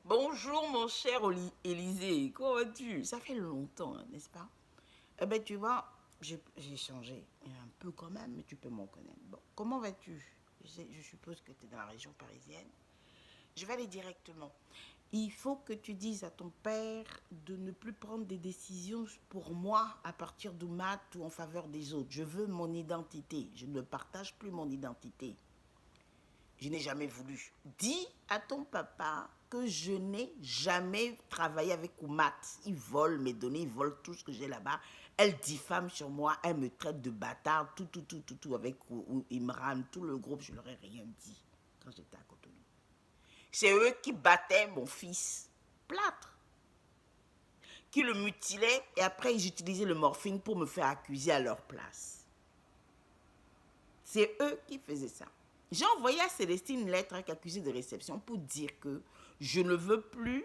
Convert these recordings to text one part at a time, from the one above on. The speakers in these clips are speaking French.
Bonjour mon cher Élisée, comment vas-tu? Ça fait longtemps, hein, n'est-ce pas? Eh bien tu vois, j'ai changé un peu quand même, mais tu peux m'en connaître. Bon, comment vas-tu? Je suppose que tu es dans la région parisienne. Je vais aller directement. Il faut que tu dises à ton père de ne plus prendre des décisions pour moi à partir du mat ou en faveur des autres. Je veux mon identité. Je ne partage plus mon identité. Je n'ai jamais voulu. Dis à ton papa que je n'ai jamais travaillé avec Oumat. Il vole mes données, il vole tout ce que j'ai là-bas. Elle diffame sur moi, elle me traite de bâtard, tout, avec Imran, tout le groupe, je leur ai rien dit quand j'étais à Cotonou. C'est eux qui battaient mon fils, plâtre, qui le mutilaient et après ils utilisaient le morphine pour me faire accuser à leur place. C'est eux qui faisaient ça. J'ai envoyé à Célestine une lettre avec accusé de réception pour dire que je ne veux plus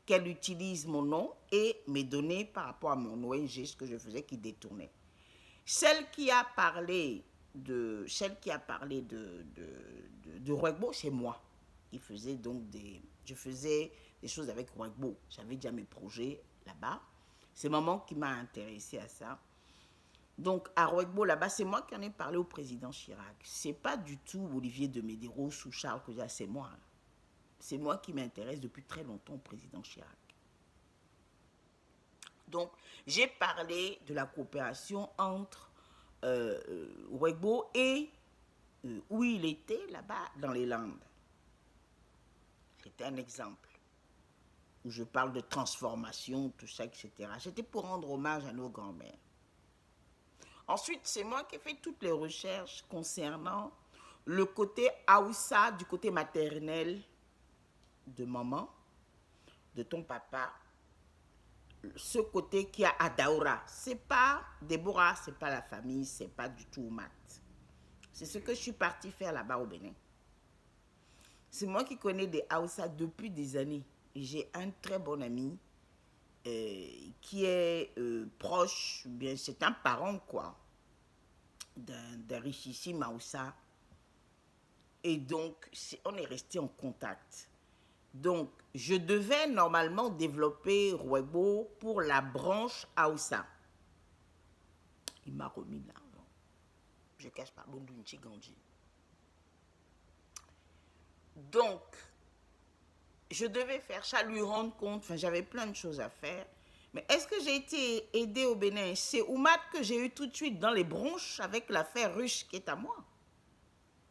qu'elle utilise mon nom et mes données par rapport à mon ONG, ce que je faisais, qui détournait. Celle qui a parlé de Rouegbo, c'est moi. Je faisais des choses avec Rouegbo. J'avais déjà mes projets là-bas. C'est maman qui m'a intéressée à ça. Donc, à Rouegbo, là-bas, c'est moi qui en ai parlé au président Chirac. C'est pas du tout Olivier de Medeiros ou Charles Cozat, c'est moi. C'est moi qui m'intéresse depuis très longtemps au président Chirac. Donc, j'ai parlé de la coopération entre Rouegbo et où il était là-bas dans les Landes. C'était un exemple où je parle de transformation, tout ça, etc. C'était pour rendre hommage à nos grands-mères. Ensuite, c'est moi qui ai fait toutes les recherches concernant le côté Aoussa, du côté maternel de maman, de ton papa, ce côté qui a à Daoura. C'est pas Déborah, c'est pas la famille, c'est pas du tout Oumat. C'est ce que je suis partie faire là-bas au Bénin. C'est moi qui connais des Aoussa depuis des années. J'ai un très bon ami qui est proche, bien c'est un parent quoi, d'un richissime Aoussa. Et donc, on est resté en contact. Donc, je devais normalement développer Rouegbo pour la branche Aoussa. Il m'a remis l'argent. Je ne cache pas, Bondunchi Gandhi. Donc, je devais faire ça, lui rendre compte, enfin, j'avais plein de choses à faire. Mais est-ce que j'ai été aidée au Bénin? C'est Oumat que j'ai eu tout de suite dans les bronches avec l'affaire russe qui est à moi.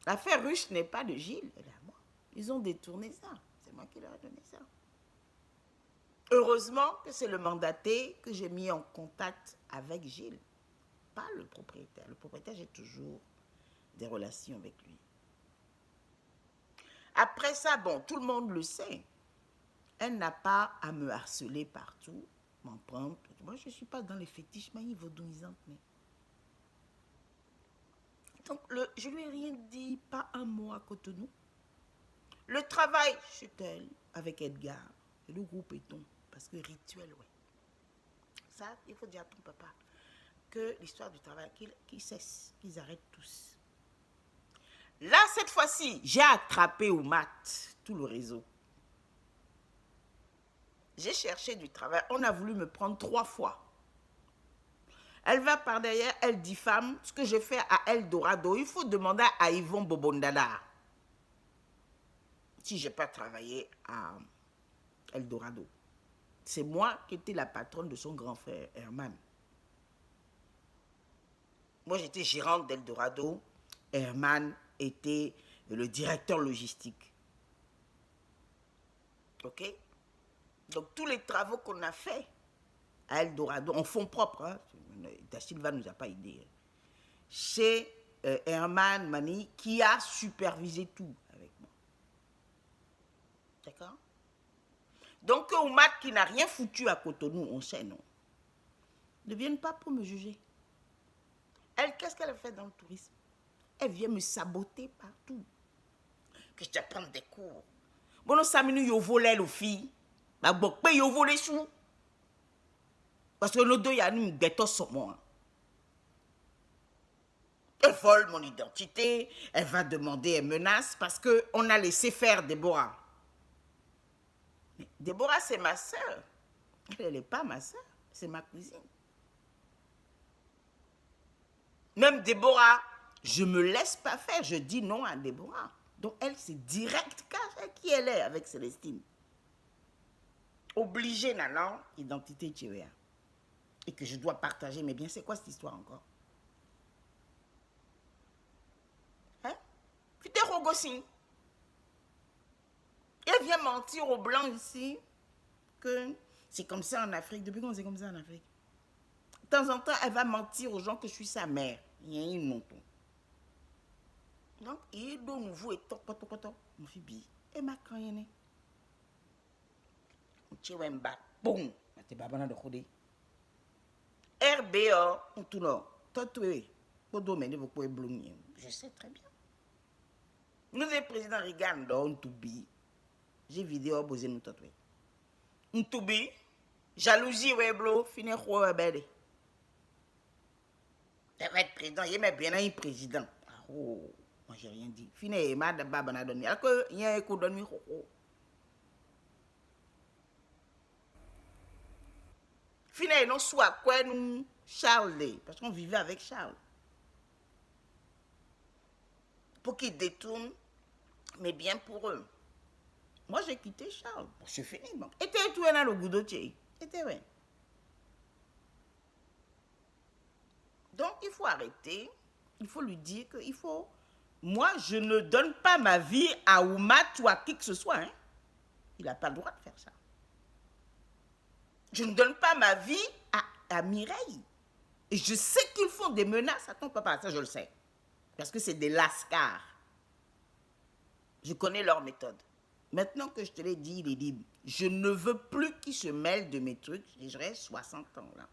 L'affaire russe n'est pas de Gilles, elle est à moi. Ils ont détourné ça. C'est moi qui leur ai donné ça. Heureusement que c'est le mandaté que j'ai mis en contact avec Gilles, pas le propriétaire. Le propriétaire, j'ai toujours des relations avec lui. Après ça, bon, tout le monde le sait. Elle n'a pas à me harceler partout, m'en prendre. Moi, je ne suis pas dans les fétiches vaudouisantes. Mais... Donc, je ne lui ai rien dit, pas un mot à Cotonou. Le travail chez elle, avec Edgar, et le groupe Eton, parce que rituel, ouais. Ça, il faut dire à ton papa que l'histoire du travail, qu'ils cessent, qu'ils arrêtent tous. Là, cette fois-ci, j'ai attrapé Oumat, tout le réseau. J'ai cherché du travail. On a voulu me prendre 3 fois. Elle va par derrière, elle diffame ce que j'ai fait à Eldorado. Il faut demander à Yvon Bobondada si je n'ai pas travaillé à Eldorado. C'est moi qui étais la patronne de son grand frère, Herman. Moi, j'étais gérante d'Eldorado. Herman était le directeur logistique. OK? Donc, tous les travaux qu'on a faits à Eldorado, en fonds propres, hein, Da Silva ne nous a pas aidés, c'est Herman Mani qui a supervisé tout avec moi. D'accord? Donc, Oumat qui n'a rien foutu à Cotonou, on sait, non? Ne viennent pas pour me juger. Elle, qu'est-ce qu'elle a fait dans le tourisme? Elle vient me saboter partout. Que je te prenne des cours. Bon, nous sommes venus yo voler les filles. Ma bok pe yo voler sous. Parce que nous deux, il y a une ghetto sur moi. Elle vole mon identité, elle va demander, elle menace parce qu'on a laissé faire Déborah. Déborah, c'est ma soeur. Elle n'est pas ma soeur, c'est ma cousine. Même Déborah, je ne me laisse pas faire, je dis non à Déborah. Donc elle, c'est direct qui elle est avec Célestine. Obligée, non, identité tchéwéa. Et que je dois partager. Mais bien, c'est quoi cette histoire encore? Hein? Putain, Rogossi. Elle vient mentir aux Blancs ici que c'est comme ça en Afrique. Depuis quand c'est comme ça en Afrique? De temps en temps, elle va mentir aux gens que je suis sa mère. Il y a une monton. Donc, il est de nouveau et toc, mon fils, et ma crainte. Tchewemba, boum, t'es pas bon de rodé. RBO, on tourne, toi, pour domaine, vous pouvez blondir. Je sais très bien. Nous, le président Reagan, on toubi. J'ai vidéo, posé nous tatouer. On toubi, jalousie, ouais, blo, finir, ouais, belle. Tu vas être président, il est bien un président. Oh, moi, j'ai rien dit. Finir, madame, babana, donné. Alors que, il y a un coup de nuit, oh. Finalement, soit quoi nous Charles, parce qu'on vivait avec Charles. Pour qu'il détourne, mais bien pour eux. Moi, j'ai quitté Charles. Bon, c'est fini. Bon. Et t'es tout dans le goût d'otier. C'était vrai. Donc, il faut arrêter. Il faut lui dire qu'il faut... Moi, je ne donne pas ma vie à Oumat ou à qui que ce soit. Hein. Il n'a pas le droit de faire ça. Je ne donne pas ma vie à Mireille. Et je sais qu'ils font des menaces à ton papa. Ça, je le sais. Parce que c'est des lascars. Je connais leur méthode. Maintenant que je te l'ai dit, il est libre. Je ne veux plus qu'il se mêle de mes trucs. Et j'aurai 60 ans, là,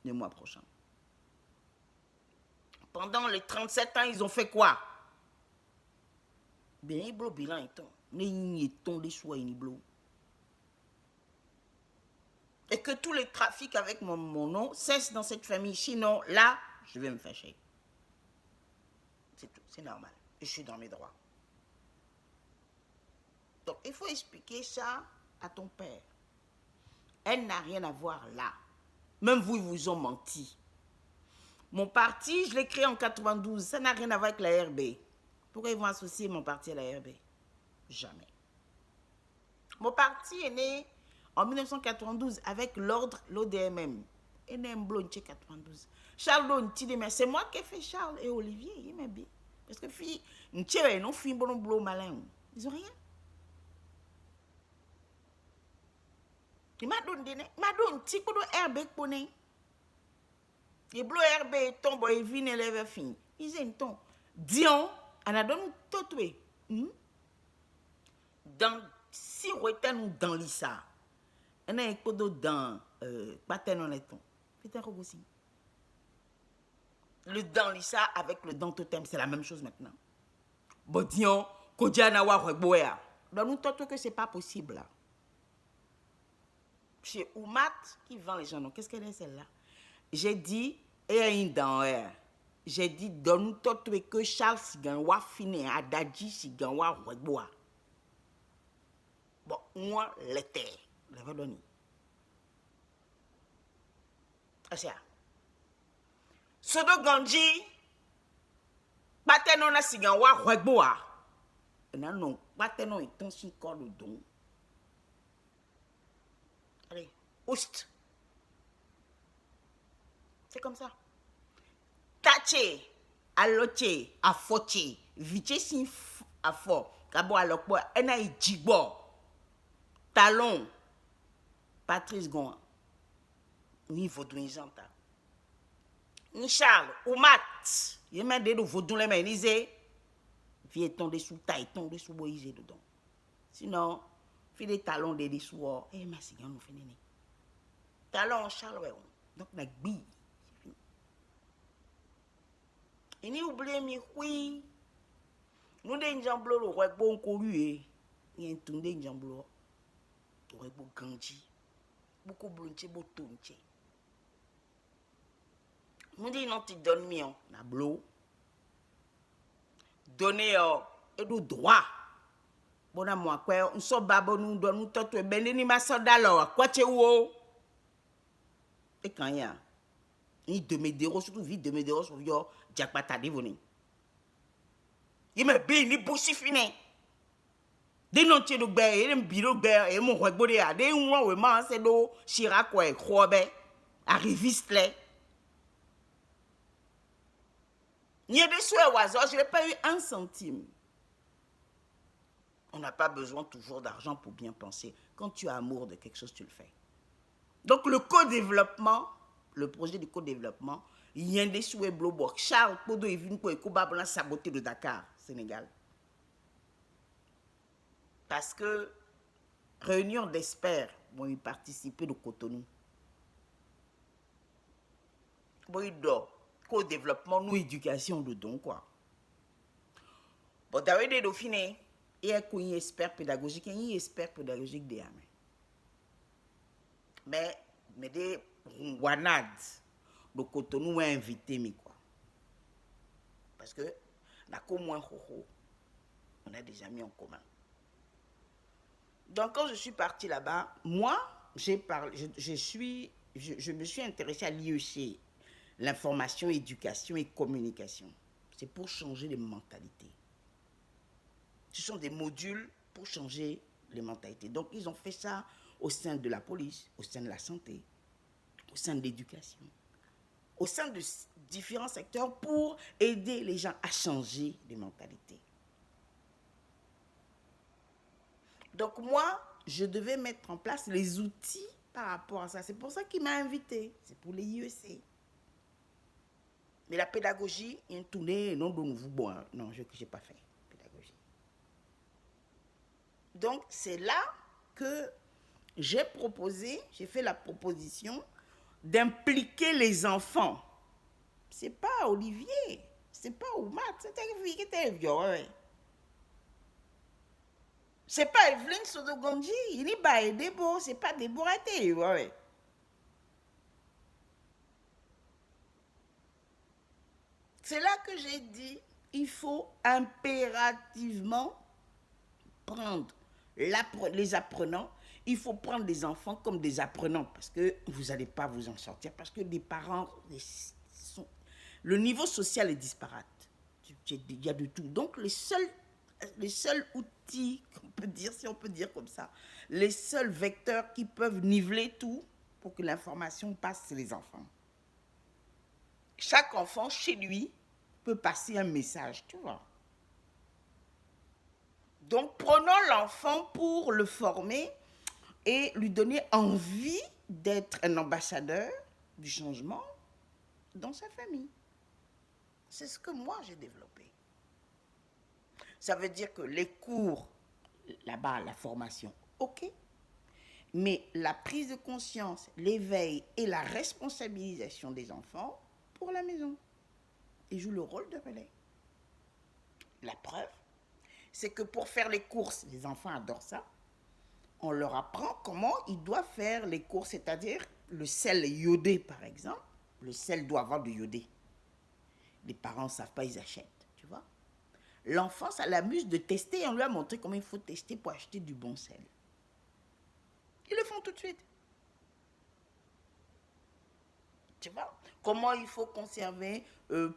le mois prochain. Pendant les 37 ans, ils ont fait quoi? Bien, ils bloquent bilan et tout. Ils tombent des choix, ils bloquent. Et que tous les trafics avec mon nom cessent dans cette famille. Sinon, là, je vais me fâcher. C'est tout, c'est normal. Je suis dans mes droits. Donc, il faut expliquer ça à ton père. Elle n'a rien à voir là. Même vous, ils vous ont menti. Mon parti, je l'ai créé en 92. Ça n'a rien à voir avec la RB. Pourquoi ils vont associer mon parti à la RB? Jamais. Mon parti est né en 1992 avec l'ordre, l'ODMM. Et né en 92. Charles Donti, c'est moi qui ai fait Charles et Olivier. Ils m'aiment bien. Parce que fille, non fille bon bleu malin. Ils ont rien. Il m'a donné un petit peu de herbe pour nous. Et bleu herbe tombe et vient lever fin. Ils ont un ton. Dion, on a donné tout. Dans si nous dans l'issa. On a un peu de dans pas tellement les tons. Putain aussi. Le dans l'issa avec le dans totem, c'est la même chose maintenant. Bon Dion, Kodjana wa reboya. Dans nous tout que c'est pas possible là. Chez Oumat qui vend les gens, qu'est-ce qu'elle est celle-là? J'ai dit, et un dans elle. J'ai dit, donne-nous tout que Charles Siganwa finit à Dadji Siganwa Reboa. Bon, moi, l'été, je vais donner. C'est ça. Sodo Ganji, Batenon a Siganwa Reboa. Non, Batenon est ton si corps le don. Allez, oust. C'est comme ça. Tache, aloche, afoche, viche sin afo, kabo alokbo, ena ijigbo, talon, Patrice Gon, ni vaudouin janta. Ni Charles, ou Mat, il m'a dit de vaudou les mains, lisez, vie tomber sous taille, tomber sous boisé dedans. Sinon, fait des talons de dessous, eh, mais c'est bien, nous finissons. Talon, Charles, ouais, donc, la bille. Et ni oublié mi oui. Nous des jamblo le roi bon couru il y a un tour des jamblo. Le roi bon ganji. Beaucoup blonche botonche. Nous dit non tu donnes mieux na blo. Donner et le droit. Bona moi quoi, on so babo nous donne nous toto ben ni ma sandalo quoi tu wo. Et quand y a ni de Medeiros surtout vite de Medeiros sur yo Jakpata devoni. Il me bien ni bouchi fini. Des non tiens de bé, et un biro bé, et mon roi bodé a des mois où man c'est do Chirac ouais croibé arriviste là. Ni des souhaits au hasard, je n'ai pas eu un centime. On n'a pas besoin toujours d'argent pour bien penser. Quand tu as amour de quelque chose, tu le fais. Donc le co-développement, le projet de co-développement, il y a des souhaits bloqués. Charles Podo est venu pour écouter saboter de Dakar, Sénégal. Parce que réunion d'experts vont y participer de Cotonou. Bon, il dort. Co-développement, nous, éducation de don, quoi. Bon, d'ailleurs, des dauphinés, il y a un expert pédagogique, il y a un expert pédagogique des amés. Mais des wanad de Cotonou ont invité, mais quoi. Parce que, on a des amis en commun. Donc, quand je suis partie là-bas, moi, je me suis intéressée à l'IEC, l'information, éducation et communication. C'est pour changer les mentalités. Ce sont des modules pour changer les mentalités. Donc, ils ont fait ça au sein de la police, au sein de la santé, au sein de l'éducation, au sein de différents secteurs pour aider les gens à changer les mentalités. Donc moi, je devais mettre en place les outils par rapport à ça. C'est pour ça qu'il m'a invité. C'est pour les IEC. Mais la pédagogie, il y a tourné, non, de nouveau, bon, non, je n'ai pas fait pédagogie. Donc c'est là que j'ai fait la proposition d'impliquer les enfants. C'est pas Olivier, c'est pas Oumat, c'est Olivier qui était vieux. C'est pas Evelyne Sodogondji, il n'est pas Debo, c'est pas Déborah, ouais. C'est là que j'ai dit, il faut impérativement prendre les apprenants, il faut prendre les enfants comme des apprenants parce que vous n'allez pas vous en sortir, parce que les parents, le niveau social est disparate. Il y a de tout. Donc les seuls outils qu'on peut dire, si on peut dire comme ça, les seuls vecteurs qui peuvent niveler tout pour que l'information passe, c'est les enfants. Chaque enfant, chez lui, peut passer un message, tu vois. Donc, prenons l'enfant pour le former et lui donner envie d'être un ambassadeur du changement dans sa famille. C'est ce que moi, j'ai développé. Ça veut dire que les cours, là-bas, la formation, ok. Mais la prise de conscience, l'éveil et la responsabilisation des enfants pour la maison. Ils jouent le rôle de relais. La preuve, c'est que pour faire les courses, les enfants adorent ça. On leur apprend comment ils doivent faire les courses, c'est-à-dire le sel iodé, par exemple. Le sel doit avoir du iodé. Les parents ne savent pas, ils achètent, tu vois. L'enfant, ça l'amuse de tester. On lui a montré comment il faut tester pour acheter du bon sel. Ils le font tout de suite. Tu vois, comment il faut conserver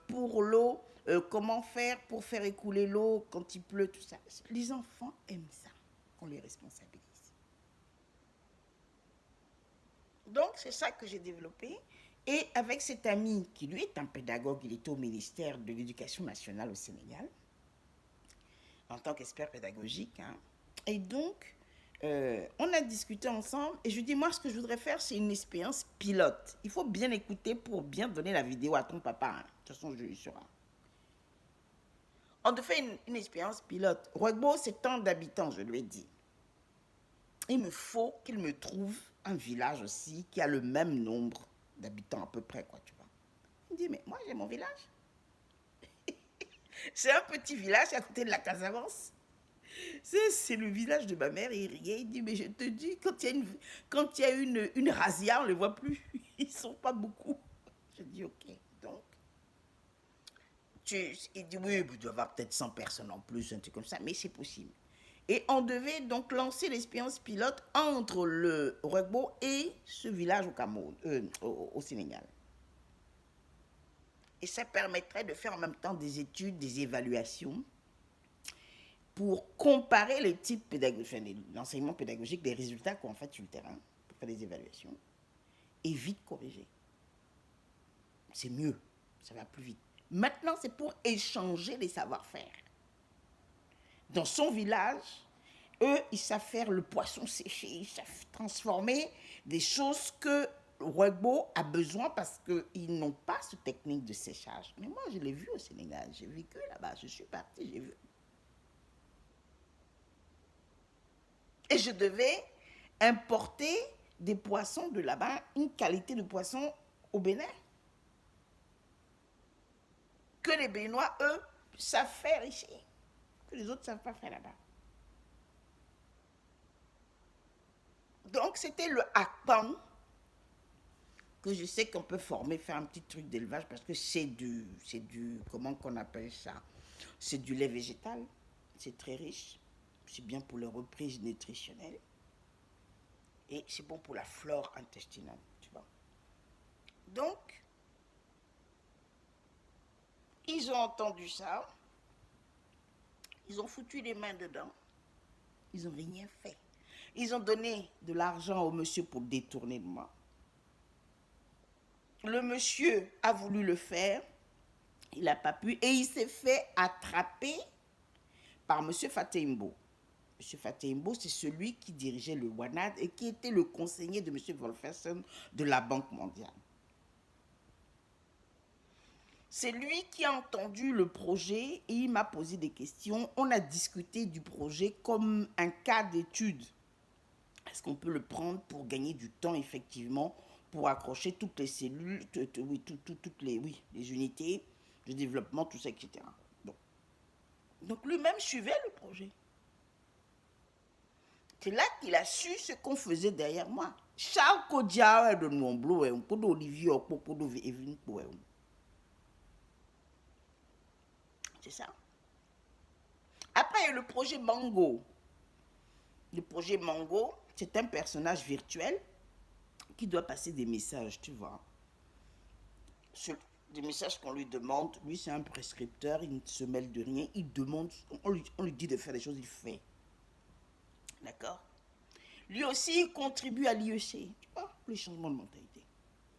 pour l'eau, comment faire pour faire écouler l'eau quand il pleut, tout ça. Les enfants aiment ça, qu'on les responsabilise. Donc, c'est ça que j'ai développé. Et avec cet ami, qui lui est un pédagogue, il était au ministère de l'Éducation nationale au Sénégal, en tant qu'expert pédagogique. Hein. Et donc, on a discuté ensemble et je lui dis, moi, ce que je voudrais faire, c'est une expérience pilote. Il faut bien écouter pour bien donner la vidéo à ton papa. Hein. De toute façon, je lui serai. On te fait une expérience pilote. Ouégbou, c'est tant d'habitants, je lui ai dit. Il me faut qu'il me trouve un village aussi qui a le même nombre d'habitants à peu près, quoi, tu vois. Il me dit, mais moi, j'ai mon village. C'est un petit village à côté de la Casamance. C'est le village de ma mère. Il dit, mais je te dis, quand il y a une razzia, on ne les voit plus. Ils ne sont pas beaucoup. Je dis, ok. Donc, il dit, oui, il doit y avoir peut-être 100 personnes en plus, un truc comme ça, mais c'est possible. Et on devait donc lancer l'expérience pilote entre le Ouégbou et ce village au Cameroun, au Sénégal. Et ça permettrait de faire en même temps des études, des évaluations pour comparer les types pédagogiques, enfin, l'enseignement pédagogique, des résultats qu'on fait sur le terrain, pour faire des évaluations, et vite corriger. C'est mieux, ça va plus vite. Maintenant, c'est pour échanger les savoir-faire. Dans son village, eux, ils savent faire le poisson séché, ils savent transformer des choses que Ouégbou a besoin parce qu'ils n'ont pas cette technique de séchage. Mais moi, je l'ai vu au Sénégal, j'ai vécu là-bas, je suis partie, j'ai vu. Et je devais importer des poissons de là-bas, une qualité de poisson au Bénin, que les Béninois, eux, savent faire ici, que les autres ne savent pas faire là-bas. Donc, c'était le hakpan que je sais qu'on peut former, faire un petit truc d'élevage parce que c'est du, comment qu'on appelle ça? C'est du lait végétal, c'est très riche, c'est bien pour les reprises nutritionnelles et c'est bon pour la flore intestinale, tu vois. Donc, ils ont entendu ça, ils ont foutu les mains dedans, ils n'ont rien fait. Ils ont donné de l'argent au monsieur pour détourner de moi. Le monsieur a voulu le faire, il n'a pas pu, et il s'est fait attraper par M. Fateimbo. M. Fateimbo, c'est celui qui dirigeait le WANAD et qui était le conseiller de M. Wolferson de la Banque mondiale. C'est lui qui a entendu le projet et il m'a posé des questions. On a discuté du projet comme un cas d'étude. Est-ce qu'on peut le prendre pour gagner du temps, effectivement, pour accrocher toutes les cellules, toutes les unités de développement, tout ça, etc. Donc lui-même suivait le projet. C'est là qu'il a su ce qu'on faisait derrière moi. Charles Kodia de Nomblo, un peu d'Olivier, un peu d'Evin. C'est ça. Après, il y a le projet Mango. Le projet Mango, c'est un personnage virtuel qui doit passer des messages, tu vois. Des messages qu'on lui demande. Lui, c'est un prescripteur, il ne se mêle de rien. Il demande, on lui dit de faire des choses, il fait. D'accord? Lui aussi, il contribue à l'IEC, tu vois, les changements de mentalité.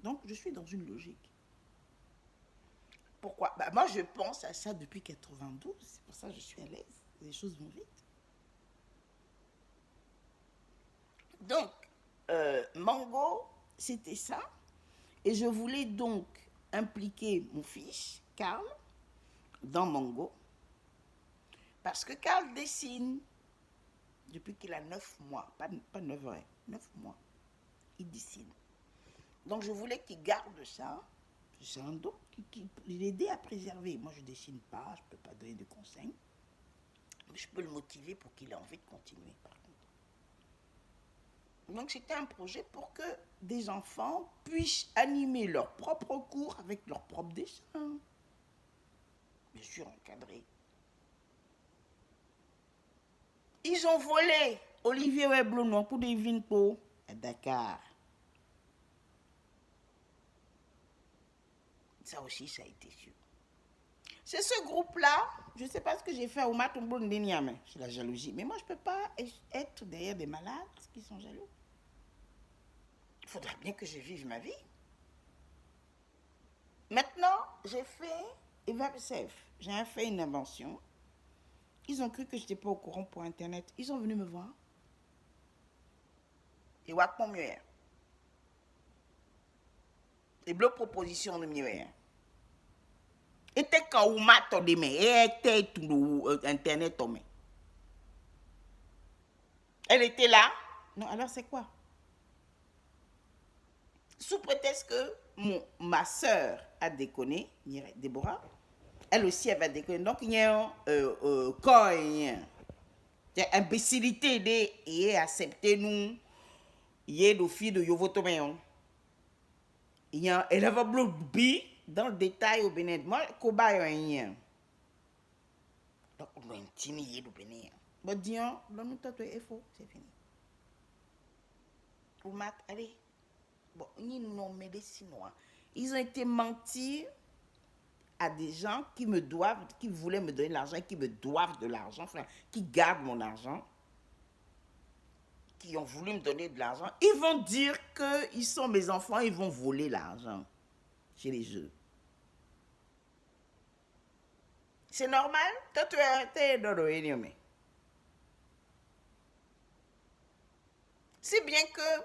Donc, je suis dans une logique. Pourquoi? Moi, je pense à ça depuis 92. C'est pour ça que je suis à l'aise. Les choses vont vite. Donc, Mango, c'était ça. Et je voulais donc impliquer mon fils, Karl, dans Mango. Parce que Karl dessine depuis qu'il a 9 mois. Pas 9 ans, 9 mois. Il dessine. Donc, je voulais qu'il garde ça. C'est un don qui l'aider à préserver. Moi, je ne dessine pas, je ne peux pas donner de conseils. Mais je peux le motiver pour qu'il ait envie de continuer, par contre. Donc, c'était un projet pour que des enfants puissent animer leurs propres cours avec leurs propres dessins. Bien sûr, encadré. Ils ont volé Olivier Weblon pour des Vinpo à Dakar. Ça aussi, ça a été sûr. C'est ce groupe-là, je ne sais pas ce que j'ai fait au Matombo Ndeniame, c'est la jalousie. Mais moi, je ne peux pas être derrière des malades qui sont jaloux. Il faudrait bien que je vive ma vie. Maintenant, j'ai fait EvapSafe. J'ai fait une invention. Ils ont cru que je n'étais pas au courant pour Internet. Ils sont venus me voir. Et Wakpon mieux. Et blocs propositions de mieux. Et t'es quand ou mato de me. Et t'es tout Internet tombe. Elle était là. Non, alors c'est quoi? Sous prétexte que ma soeur a déconné, Déborah, elle aussi elle va déconner. Donc il y a un corps, il y a imbécilité de accepter nous, il y a des filles de Yovotoméon. Il y a elle va bloquer dans le détail au Bénin. Moi, Koba il y a. Donc on doit intimider le Bénin. Bon, Dion, donne-nous toi, il faut, c'est fini. Ou Matt, allez. Bon, ils nomment des Chinois. Ils ont été mentir à des gens qui me doivent, qui voulaient me donner de l'argent, qui me doivent de l'argent, enfin, qui gardent mon argent, qui ont voulu me donner de l'argent. Ils vont dire qu'ils sont mes enfants, ils vont voler l'argent chez les jeux. C'est normal? Toi, tu es dans le réunion. C'est bien que,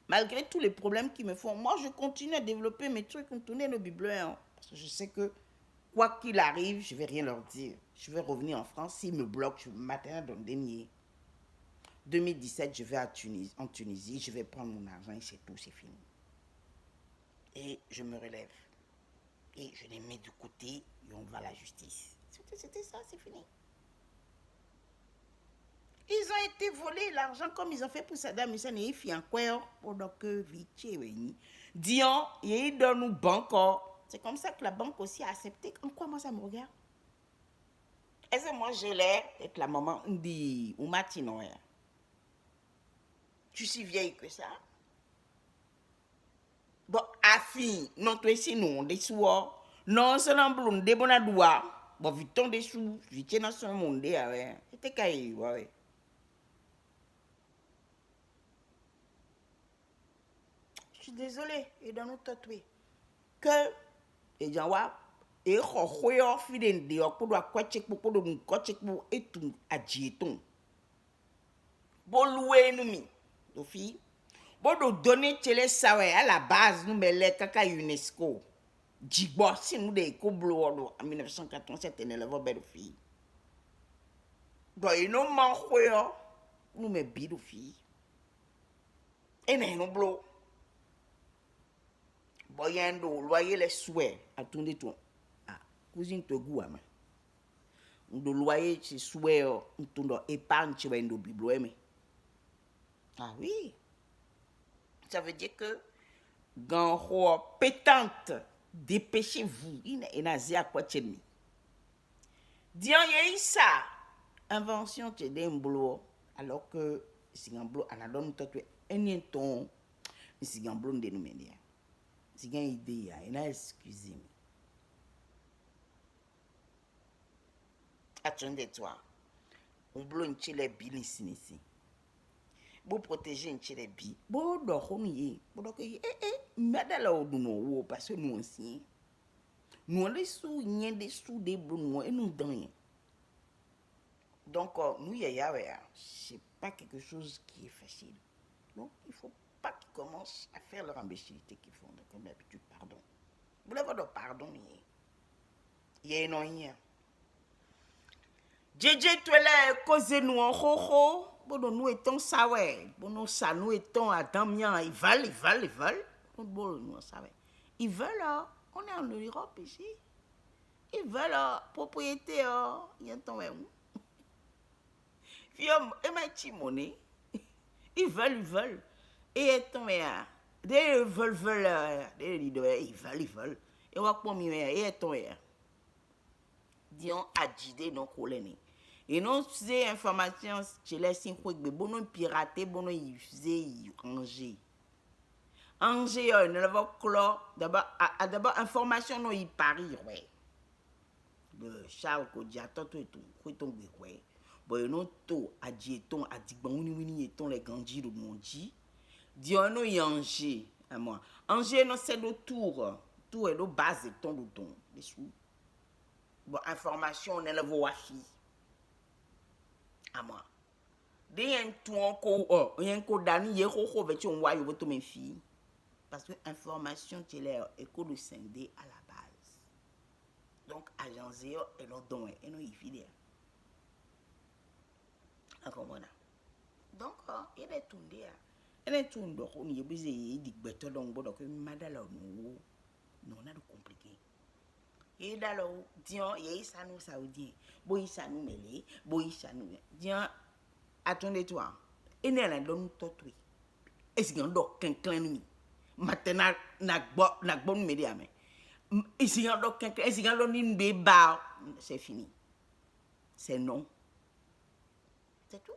malgré tous les problèmes qu'ils me font, moi, je continue à développer mes trucs, tourner le bibliothèque. Parce que je sais que, quoi qu'il arrive, je ne vais rien leur dire. Je vais revenir en France. S'ils me bloquent, je vais m'atteindre dans le dénier. 2017, je vais en Tunisie, je vais prendre mon argent et c'est tout, c'est fini. Et je me relève. Et je les mets de côté et on va à la justice. C'était ça, c'est fini. Ils ont été volés l'argent comme ils ont fait pour Saddam Hussein et ils font encore pendant que Vichy est venu. Dion, ils donnent nous banque. C'est comme ça que la banque aussi a accepté. En quoi moi ça me regarde? Est-ce que moi j'ai l'air d'être la maman dit ou matino? Tu suis vieille que ça? Bon, afin, non, toi ici, non, des sous, non, c'est l'emblon, des bonnes doigts. Bon, vite, ton des sous, vite, dans son monde, ouais. C'était caillé, ouais. Je suis désolée, et dans notre tatoué. Que, et j'en vois, et royo, fidèle, de pour doit quoi check pour de quoi check pour et tout, à dieton. Bon, loué, nous, mi, nos filles. Bon, de donner, télé, ça, ouais, à la base, nous, mais les caca UNESCO. Djibouti, si nous des coblos en 1987, et ne belle fille. Donc, ils n'ont pas joué, nous me bidou fille. Et nous blo. Boyando, loyer les souhaits, à tout de tout. Ah, cousine te goût, mais. De loyer, c'est souhait, on tourne épargne, tu vas en bibliothèque. Ah oui. Ça veut dire que, quand pétante, dépêchez-vous, il n'a pas quoi de nous. Dion, il y a ça. Invention, tu es un boulot, alors que si un boulot, on a donné un ton, si un boulot de nous mener. Si une idée, il a excusez-moi. Attendez-toi. On boulot une chile bi ici. Pour protéger une chile bi. Bon, donc on y est. Bon, donc, mais d'ailleurs, nous, parce que nous aussi, nous, les sous, il y a des sous, des bons, et nous, dans. Donc, nous, c'est pas quelque chose qui est facile. Donc, il ne faut pas qu'ils commencent à faire leur imbécilité qu'ils font. Comme d'habitude, pardon. Vous l'avez de pardon, il y a un rien. JJ, tu es là, cause nous en ho. Bon, nous étions ça, ouais. Bon, nous étions à Damien. Ils veulent. Bon, nous, ça, ouais. Ils veulent, on est en Europe ici. Ils veulent, propriété, il y a un temps, ouais. Et ma timone, ils veulent. Et étant des veulent, des leaders, ils veulent. Et on va pour moi, et étant disons, agidé non colonné. Et non, c'est information, je laisse un peu de bon pirater, bon, ils faisaient ranger. Ranger, ne va clore, d'abord, information, non, il parie, ouais. Charles Kodiato, tout, ouais. Bon, non, tout, à Dieton, à Digbouni, et ton les gandis, le mondi. Diono y Angers, à moi. Angers, non, c'est le tour. Tout est le base de ton, les sous. Bon, information, on est le voici. À moi. Dès un tour encore, il y a un code d'année, il y a un code avec un voyou, votre mes filles. Parce que information, tu l'as, école de scindé à la base. Donc, agence, et l'on donne, et non, il file. Encore voilà. Donc, il est tourné. Il est tourné, on y est busy, il dit, better donc, bon, donc, madame, non, on a de compliqué. Et d'alors, disons, il y a ça nous saoudien, boy ça nous mêlé, boy ça nous. Disons, attendez-toi. Et n'est là donne tout oui. Est-ce qu'il y a donc quelqu'un nous? Maintenant, n'a bon média mais. Est-ce qu'il y a donc quelqu'un? Est-ce qu'il y a donc une béba? C'est fini. C'est non. C'est tout.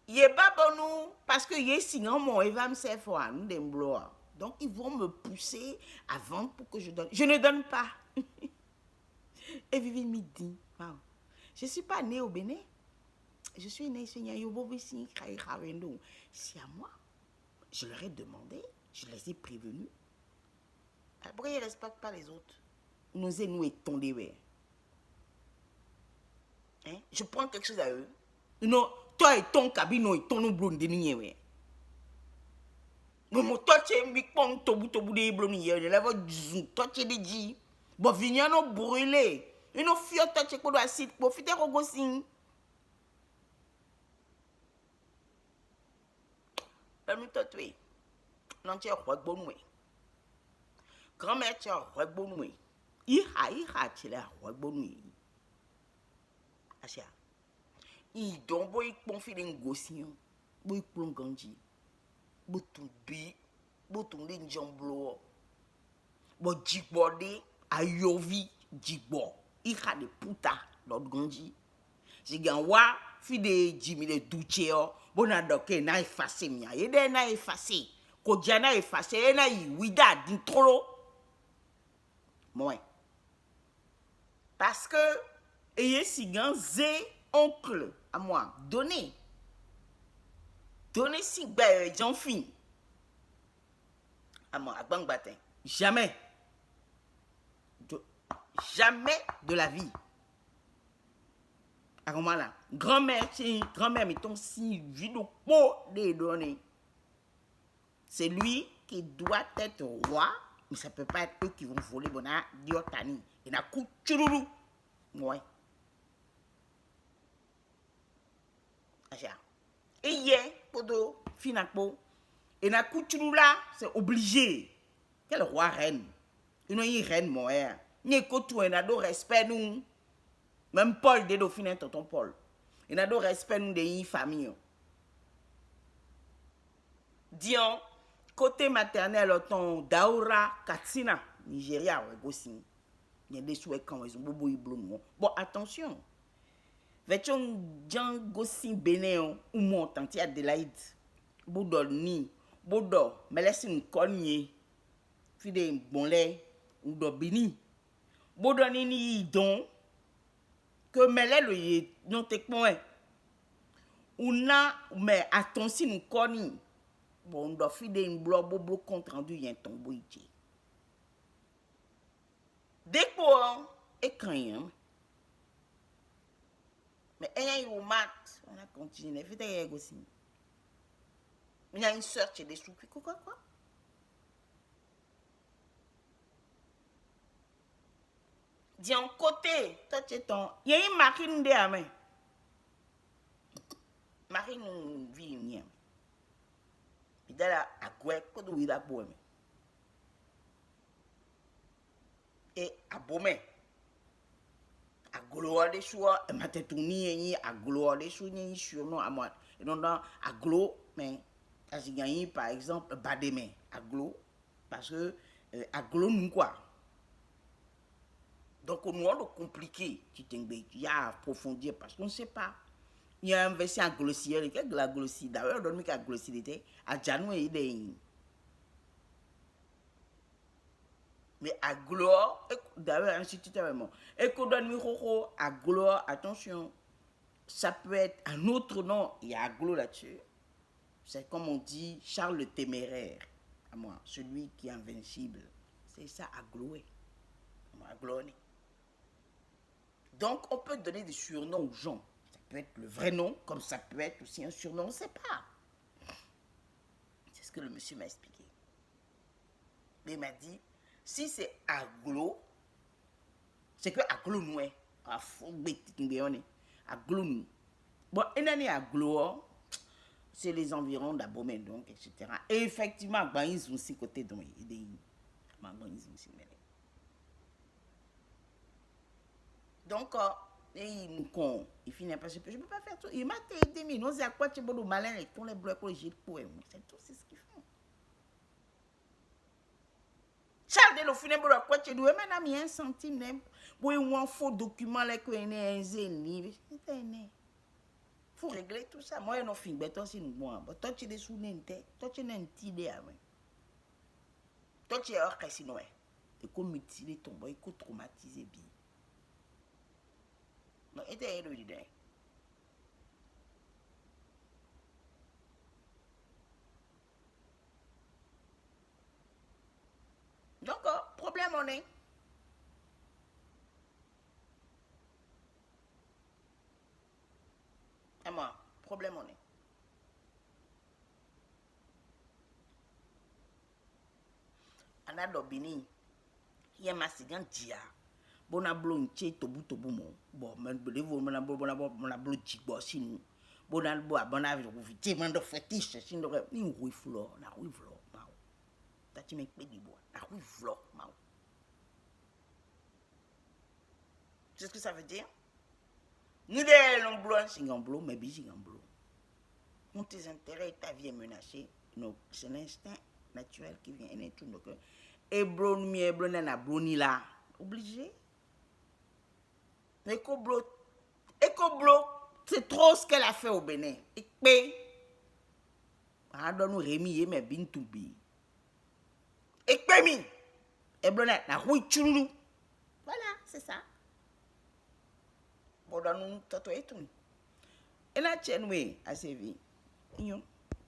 Il est pas bon nous, parce que il sinon mon il va me servir nous des blois. Donc ils vont me pousser à vendre pour que je donne. Je ne donne pas. Et Vivi midi. Wow. Je ne suis pas née au Bénin. Je suis née ici. C'est à moi. Je leur ai demandé. Je les ai prévenus. Après, ils ne respectent pas les autres. Nous étondés. Hein? Je prends quelque chose à eux. Non, toi et ton cabine, et ton blonde de nié. Mais moi, toi, tu es mi pong tobu de blonde. Toi, tu es dit. Bon, vignan no brûlé. Une fiotte, tu es quoi d'acide. Profitez au gossin. Nous toi, tu es. Non, tu es roi bon. Grand-mère, tu es roi bon. Iha, tu es roi bon. Asia. Il donc boy confie un gossin. Boy plong ganji. Boton bi. Boton den jamblo. Bo jigbode. Ayovi jigbo. Iha de puta. L'autre ganji. Si ganwa. Fi de jimi de doucheo. Bona doke na effacé mia. Yede na effacé. Kodja na effacé. Na yi wida din trolo. Moi. Parce que. Eye si gan zé. Oncle à moi, donnez si ben j'en finis à moi, à Bang Batin. Jamais de la vie. À comment là, grand-mère, mettons si vidéo pour les donner. C'est lui qui doit être roi, mais ça peut pas être eux qui vont voler bona diotani. Et na coup tchouloulou. Ouais. Et hier, pour finalement, et na couture là, c'est obligé. Quel roi reine? Il y a une reine moère. Ni kotou en a do respect nous. Même Paul de dauphine tonton Paul. Il a do respect nous de famille. Dion côté maternel ton Daura Katsina, Nigeria aussi. Il y a des souhaits quand ils ont bobo iblon. Bon attention. Vechon Jean Gossin Bénéon ou mon tante Adélaïde. Boudol ni, boudol, mais laisse une cognée. Fide bon lait ou do bini. Boudol ni don. Que mêlé le non te point. Ou na, mais attention une cognée. Bon, do fide une bobo compte rendu yen ton boïtier. Déco et quand mais elle est au mat, on a continué. Faites un aussi. Il y a une sœur qui est des sous. Quoi? Dis en côté, toi tu es ton. Il y a une marine de la main. Marine vit une. Il y a à quoi que tu veux d'abord. Et à Bomé. A gloire des choix, ma tête ni a gloire des choix ni sur non à moi. Et non dans a glo, mais as gagné par exemple bademe a glo parce que a glo nous quoi. Donc on a compliqué qui t'engage, il y a approfondir parce qu'on ne sait pas. Il y a un verset en glossier, quel la glossie d'ailleurs donne qu'à glossité à Janou des mais à gloire, d'ailleurs, instituteur, et qu'on donne à gloire, attention, ça peut être un autre nom, il y a gloire là-dessus. C'est comme on dit Charles le Téméraire, à moi, celui qui est invincible. C'est ça, à gloire. Donc, on peut donner des surnoms aux gens. Ça peut être le vrai nom, comme ça peut être aussi un surnom, on ne sait pas. C'est ce que le monsieur m'a expliqué. Mais il m'a dit, si c'est aglo, c'est que aglo nous est. Aglo nous. Bon, une année aglo, c'est les environs d'Abomey, donc, etc. Et effectivement, ils ont aussi côté donc, donc, il finit par se je ne peux pas faire tout. Il m'a aidé, mais nous, à quoi tu es malin et tous les blocs que j'ai pour c'est tout, c'est ce qu'ils font. Charles le funèbre de quoi tu dois maintenant mis un centime pour un faux document là que est un zéni. Faut régler tout ça. Moi, non fin beto si nous moi. Toi tu es sous nente, toi tu es un idée à moi. Toi tu es hors que sinon et comme mutiler ton boy, que traumatiser bien. Non, était le leader. Donc, problème on est. Et moi, problème on est. On a d'obini. Il y a ma cigane dia. Bon a blon tché tobu mon. Bon, men bele vo mon a blon jigbo sinu. Bon a bo abona vi ko vite man do fétiche sinu ni oui flo, na oui flo ma. Ta ti me pe di bo. Na oui flo ma. C'est ce que ça veut dire? Nous les blon singan blon mais bi singan blon. On tes intérêts ta vie est menacée. Donc c'est l'instinct naturel qui vient et tout donc et blon mi blon na bloni là. Obligé. Ecoblo, c'est trop ce qu'elle a fait au Bénin. Et puis, pardon, Rémi et mes bintubi. Et puis, et blonette, la rouille chulou. Voilà, c'est ça. Bon, dans nous, toto et tout. Et la tienne, oui, à ses vies.